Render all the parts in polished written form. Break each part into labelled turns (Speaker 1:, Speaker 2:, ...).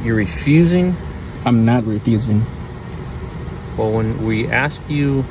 Speaker 1: You're refusing?
Speaker 2: I'm not refusing.
Speaker 1: Well, when we ask you...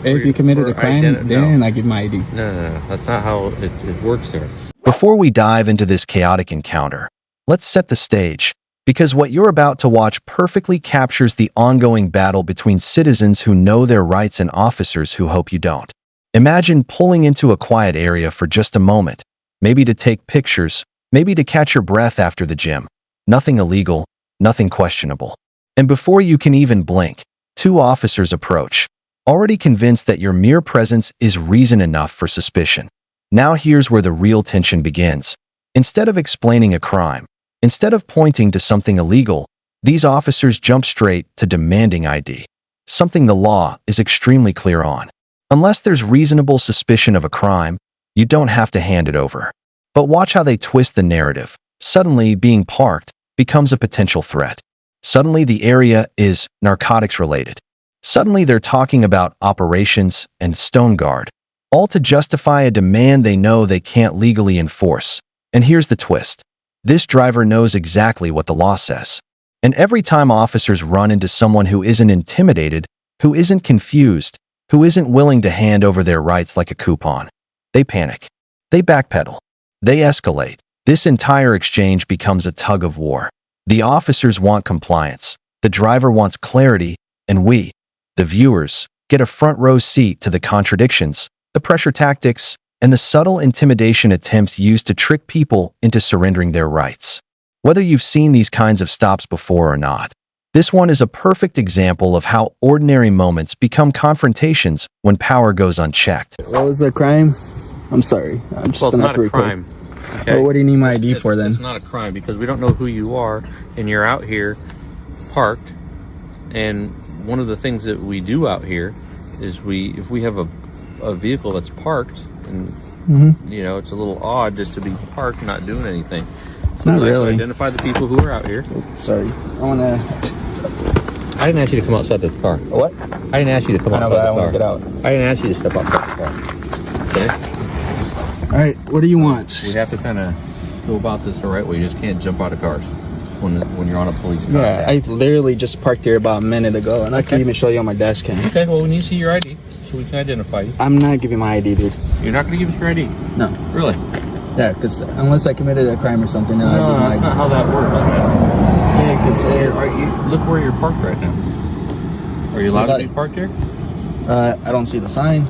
Speaker 2: If you committed a crime, then I give my ID.
Speaker 1: No. That's not how it works there.
Speaker 3: Before we dive into this chaotic encounter, let's set the stage, because what you're about to watch perfectly captures the ongoing battle between citizens who know their rights and officers who hope you don't. Imagine pulling into a quiet area for just a moment, maybe to take pictures, maybe to catch your breath after the gym. Nothing illegal, nothing questionable. And before you can even blink, two officers approach, already convinced that your mere presence is reason enough for suspicion. Now here's where the real tension begins. Instead of explaining a crime, instead of pointing to something illegal, these officers jump straight to demanding ID, something the law is extremely clear on. Unless there's reasonable suspicion of a crime, you don't have to hand it over. But watch how they twist the narrative. Suddenly, being parked becomes a potential threat. Suddenly, the area is narcotics related. Suddenly, they're talking about operations and stone guard, all to justify a demand they know they can't legally enforce. And here's the twist. This driver knows exactly what the law says. And every time officers run into someone who isn't intimidated, who isn't confused, who isn't willing to hand over their rights like a coupon, they panic. They backpedal. They escalate. This entire exchange becomes a tug of war. The officers want compliance. The driver wants clarity. And we, the viewers, get a front row seat to the contradictions, the pressure tactics, and the subtle intimidation attempts used to trick people into surrendering their rights. Whether you've seen these kinds of stops before or not, this one is a perfect example of how ordinary moments become confrontations when power goes unchecked.
Speaker 2: What was the crime? I'm sorry. I'm just
Speaker 1: Well, it's not a crime. Okay?
Speaker 2: Well, what do you need my ID for then?
Speaker 1: It's not a crime because we don't know who you are and you're out here parked. And one of the things that we do out here is if we have a vehicle that's parked and you know, it's a little odd just to be parked not doing anything. So
Speaker 2: not
Speaker 1: we
Speaker 2: really.
Speaker 1: like to identify the people who are out here.
Speaker 2: Sorry.
Speaker 1: I didn't ask you to come outside the car.
Speaker 2: What?
Speaker 1: I didn't ask you to come outside the car.
Speaker 2: I want to get out.
Speaker 1: I didn't ask you to step outside the car. Okay?
Speaker 2: All right, what do you want?
Speaker 1: We have to kind of go about this the right way. You just can't jump out of cars when you're on a police contact.
Speaker 2: Yeah, I literally just parked here about a minute ago, and I can even show you on my dash cam.
Speaker 1: Okay, well, we need to see your ID so we can identify you.
Speaker 2: I'm not giving my ID, dude.
Speaker 1: You're not going to give us your ID?
Speaker 2: No.
Speaker 1: Really?
Speaker 2: Yeah, because unless I committed a crime or something, then
Speaker 1: No, that's not how that works, man.
Speaker 2: Yeah, because
Speaker 1: look where you're parked right now. Are you allowed to be parked here?
Speaker 2: I don't see the sign.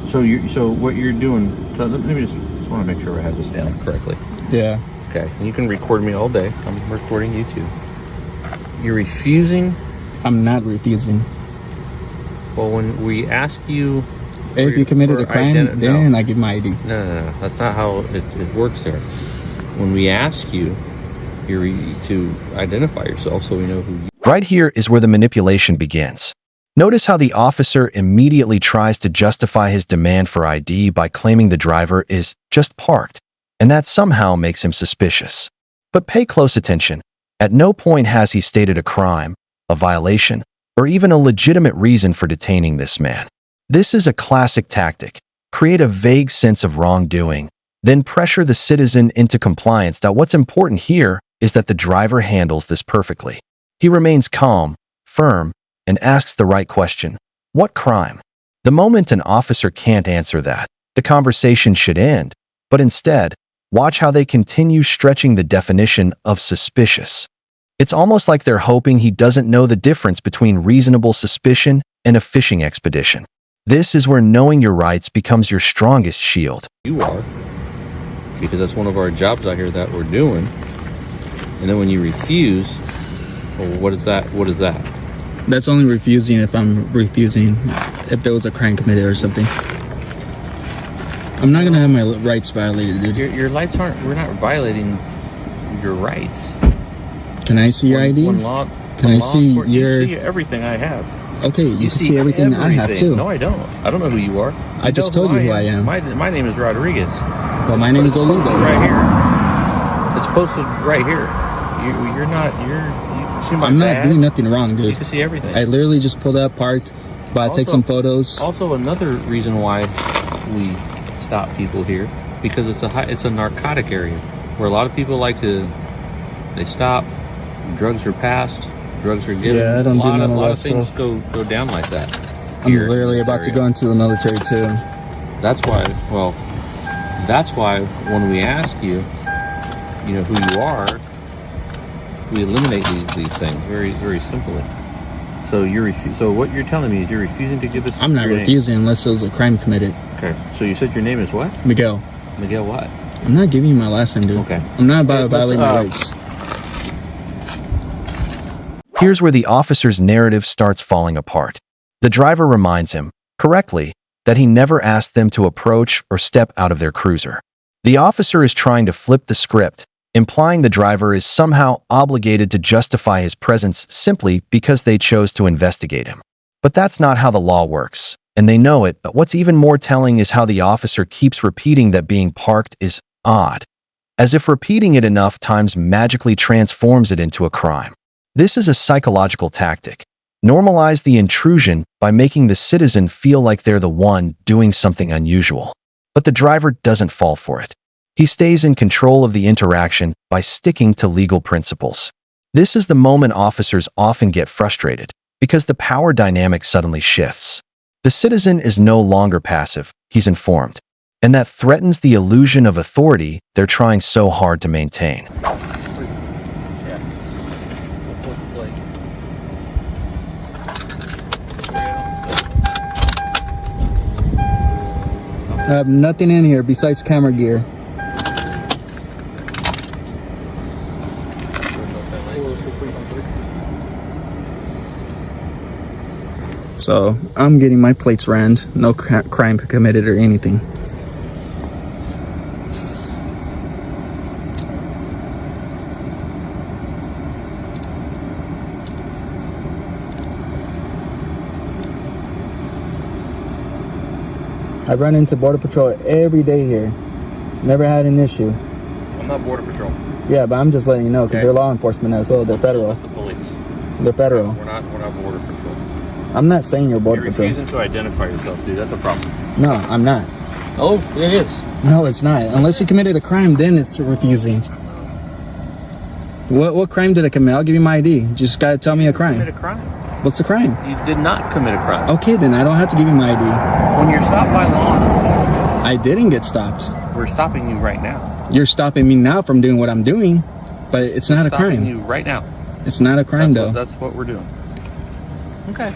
Speaker 1: So what you're doing? So let me just want to make sure I have this down correctly.
Speaker 2: Yeah.
Speaker 1: Okay. You can record me all day. I'm recording you too. You're refusing?
Speaker 2: I'm not refusing.
Speaker 1: Well, when we ask you...
Speaker 2: If you committed a crime, then I give my ID.
Speaker 1: No. That's not how it works there. When we ask you, you're to identify yourself so we know who you are.
Speaker 3: Right here is where the manipulation begins. Notice how the officer immediately tries to justify his demand for ID by claiming the driver is just parked, and that somehow makes him suspicious. But pay close attention. At no point has he stated a crime, a violation, or even a legitimate reason for detaining this man. This is a classic tactic. Create a vague sense of wrongdoing, then pressure the citizen into compliance. That what's important here is that the driver handles this perfectly. He remains calm, firm, and asks the right question. What crime? The moment an officer can't answer that, the conversation should end. But instead, watch how they continue stretching the definition of suspicious. It's almost like they're hoping he doesn't know the difference between reasonable suspicion and a fishing expedition. This is where knowing your rights becomes your strongest shield.
Speaker 1: You are, because that's one of our jobs out here that we're doing. And then when you refuse, well, what is that? What is that?
Speaker 2: That's only refusing if there was a crime committed or something. I'm not gonna have my rights violated, dude.
Speaker 1: Your rights aren't. We're not violating your rights.
Speaker 2: Can I see your ID? Can I see your?
Speaker 1: You see everything I have.
Speaker 2: Okay, you can see everything I have too.
Speaker 1: No, I don't. I don't know who you are.
Speaker 2: I just told you who I am.
Speaker 1: My name is Rodriguez.
Speaker 2: Well, my name is Olivo.
Speaker 1: Right here. It's posted right here. You're not. You can see my badge.
Speaker 2: I'm not doing nothing wrong, dude.
Speaker 1: You can see everything.
Speaker 2: I literally just pulled up, parked, but I take some photos.
Speaker 1: Also, another reason why we stop people here because it's a narcotic area where a lot of people like to They stop. Drugs are passed. Drugs are given.
Speaker 2: Yeah, I don't do none of
Speaker 1: a lot
Speaker 2: that
Speaker 1: of things
Speaker 2: stuff.
Speaker 1: go down like that.
Speaker 2: I'm
Speaker 1: here in
Speaker 2: literally
Speaker 1: this
Speaker 2: about to
Speaker 1: area.
Speaker 2: go into the military too.
Speaker 1: That's why. Well, that's why when we ask you, you know, who you are, we eliminate these things very, very simply. So so what you're telling me is you're refusing to give us.
Speaker 2: I'm not
Speaker 1: your
Speaker 2: refusing unless there was a crime committed.
Speaker 1: Name. Okay. So you said your name is what?
Speaker 2: Miguel.
Speaker 1: Miguel what?
Speaker 2: I'm not giving you my last name, dude.
Speaker 1: Okay.
Speaker 2: I'm not about to violate my rights.
Speaker 3: Here's where the officer's narrative starts falling apart. The driver reminds him, correctly, that he never asked them to approach or step out of their cruiser. The officer is trying to flip the script, implying the driver is somehow obligated to justify his presence simply because they chose to investigate him. But that's not how the law works, and they know it. But what's even more telling is how the officer keeps repeating that being parked is odd, as if repeating it enough times magically transforms it into a crime. This is a psychological tactic. Normalize the intrusion by making the citizen feel like they're the one doing something unusual. But the driver doesn't fall for it. He stays in control of the interaction by sticking to legal principles. This is the moment officers often get frustrated, because the power dynamic suddenly shifts. The citizen is no longer passive, he's informed. And that threatens the illusion of authority they're trying so hard to maintain.
Speaker 2: I have nothing in here besides camera gear. So I'm getting my plates ran, no crime committed or anything. I run into Border Patrol every day here. Never had an issue.
Speaker 1: I'm not Border Patrol.
Speaker 2: Yeah, but I'm just letting you know because
Speaker 1: Okay.
Speaker 2: they're law enforcement as well. They're federal.
Speaker 1: That's the police.
Speaker 2: They're federal.
Speaker 1: We're not Border Patrol.
Speaker 2: I'm not saying you're Border
Speaker 1: You're
Speaker 2: Patrol.
Speaker 1: refusing to identify yourself, dude. That's a problem.
Speaker 2: No, I'm not.
Speaker 1: Oh, it is.
Speaker 2: No, it's not. Unless you committed a crime, then it's refusing. What crime did I commit? I'll give you my ID. You just gotta tell me a crime.
Speaker 1: Commit a crime.
Speaker 2: What's the crime?
Speaker 1: You did not commit a crime.
Speaker 2: Okay, then I don't have to give you my ID.
Speaker 1: When you're stopped by law enforcement,
Speaker 2: I didn't get stopped.
Speaker 1: we're stopping you right now.
Speaker 2: You're stopping me now from doing what I'm doing, but it's not a
Speaker 1: Stopping
Speaker 2: crime.
Speaker 1: you right now.
Speaker 2: It's not a crime, though.
Speaker 1: That's what we're doing. Okay.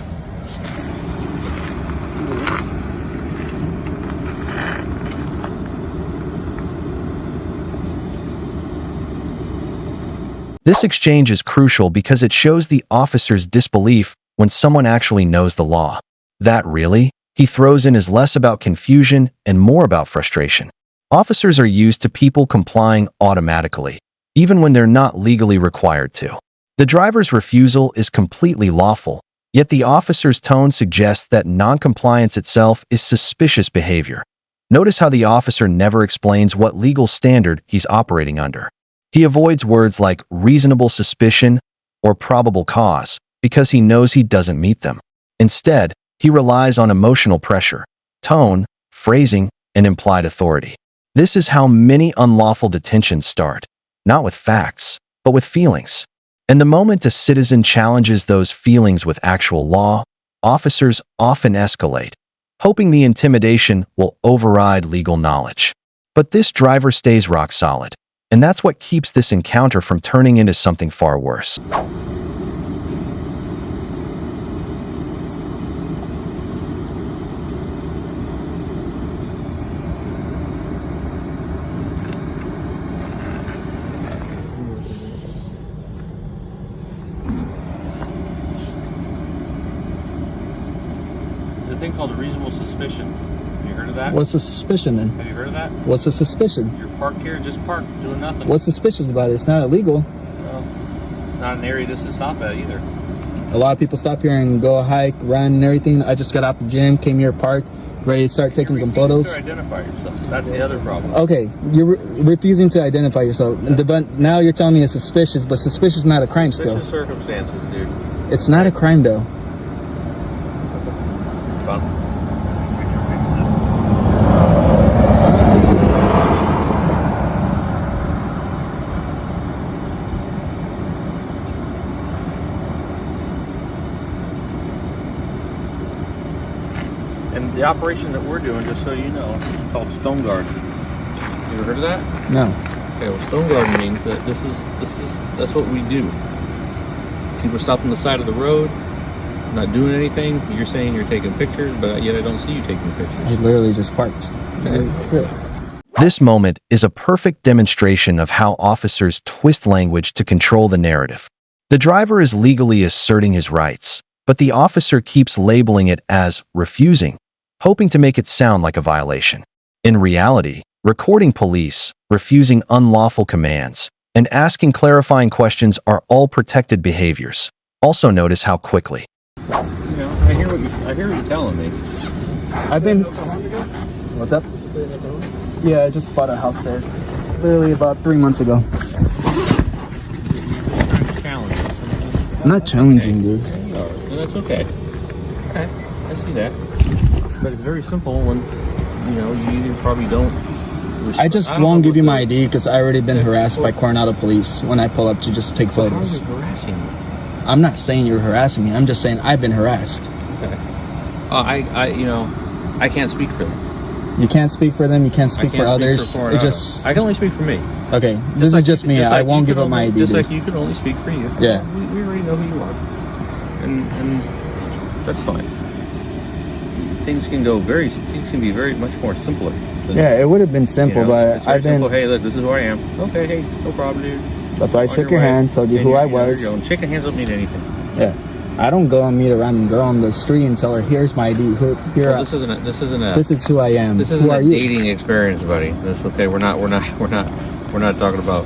Speaker 3: This exchange is crucial because it shows the officer's disbelief when someone actually knows the law. That really, he throws in, is less about confusion and more about frustration. Officers are used to people complying automatically, even when they're not legally required to. The driver's refusal is completely lawful, yet the officer's tone suggests that noncompliance itself is suspicious behavior. Notice how the officer never explains what legal standard he's operating under. He avoids words like reasonable suspicion or probable cause because he knows he doesn't meet them. Instead, he relies on emotional pressure, tone, phrasing, and implied authority. This is how many unlawful detentions start, not with facts, but with feelings. And the moment a citizen challenges those feelings with actual law, officers often escalate, hoping the intimidation will override legal knowledge. But this driver stays rock solid, and that's what keeps this encounter from turning into something far worse.
Speaker 1: The thing called reasonable suspicion. Have you heard of that?
Speaker 2: What's the suspicion then?
Speaker 1: Have you heard of that?
Speaker 2: What's the suspicion?
Speaker 1: You're parked here, just parked, doing nothing.
Speaker 2: What's suspicious about it? It's not illegal.
Speaker 1: Well, it's not an area just to stop at either.
Speaker 2: A lot of people stop here and go hike, run, and everything. I just got out the gym, came here, parked, ready to start taking some photos.
Speaker 1: To identify yourself. That's the other problem.
Speaker 2: Okay, you're refusing to identify yourself. But now you're telling me it's suspicious, but suspicious is not a crime still.
Speaker 1: Suspicious circumstances, dude.
Speaker 2: It's not a crime though.
Speaker 1: Fun. And the operation that we're doing, just so you know, is called Stone Guard. You ever heard of that?
Speaker 2: No.
Speaker 1: Okay, well, Stone Guard means that that's what we do. People stop on the side of the road, not doing anything. You're saying you're taking pictures, but yet I don't see you taking pictures.
Speaker 2: I literally just parked.
Speaker 1: Okay.
Speaker 3: This moment is a perfect demonstration of how officers twist language to control the narrative. The driver is legally asserting his rights, but the officer keeps labeling it as refusing, hoping to make it sound like a violation. In reality, recording police, refusing unlawful commands, and asking clarifying questions are all protected behaviors. Also notice how quickly.
Speaker 1: You know, I hear what you're telling me.
Speaker 2: I've been... What's up? Yeah, I just bought a house there. Literally about 3 months ago. I'm not challenging, dude.
Speaker 1: No, that's okay. Okay, I see that. But it's very simple when, you know, you probably don't...
Speaker 2: I just won't give you my ID because I already been harassed by Coronado police when I pull up to just take photos.
Speaker 1: How are they harassing you?
Speaker 2: I'm not saying you're harassing me. I'm just saying I've been harassed.
Speaker 1: Okay. You know, I can't speak for them.
Speaker 2: You can't speak for them. You can't speak for others.
Speaker 1: For
Speaker 2: It just...
Speaker 1: I can only speak for me.
Speaker 2: Okay, this is just me. I won't give up my ID.
Speaker 1: Just like you can only speak for you.
Speaker 2: Yeah.
Speaker 1: We already know who you are. And that's fine. Things can be very much more simpler.
Speaker 2: Yeah, it would have been simple, but I've been...
Speaker 1: Simple. Hey, look, this is who I am. Okay, hey, no problem, dude.
Speaker 2: That's why I shook your hand, told you who I was.
Speaker 1: Shaking hands don't mean anything.
Speaker 2: Yeah. I don't go and meet a random girl on the street and tell her, here's my ID.
Speaker 1: This
Speaker 2: is who I am.
Speaker 1: This isn't a dating experience, buddy. That's okay. We're not talking about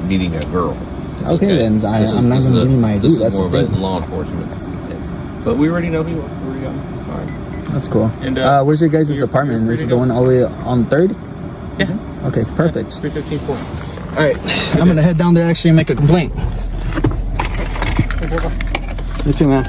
Speaker 1: meeting a girl.
Speaker 2: Okay, then I'm not going to give you my ID.
Speaker 1: This
Speaker 2: That's
Speaker 1: is more
Speaker 2: the
Speaker 1: of a
Speaker 2: thing.
Speaker 1: law enforcement thing. But we already know who you are. We already got him. All right.
Speaker 2: That's cool.
Speaker 1: And
Speaker 2: where's your guys' apartment? Is it the one all the way on 3rd?
Speaker 1: Yeah.
Speaker 2: Okay, perfect.
Speaker 1: 315 4th.
Speaker 2: All right, I'm going to head down there actually and make a complaint. You too, man.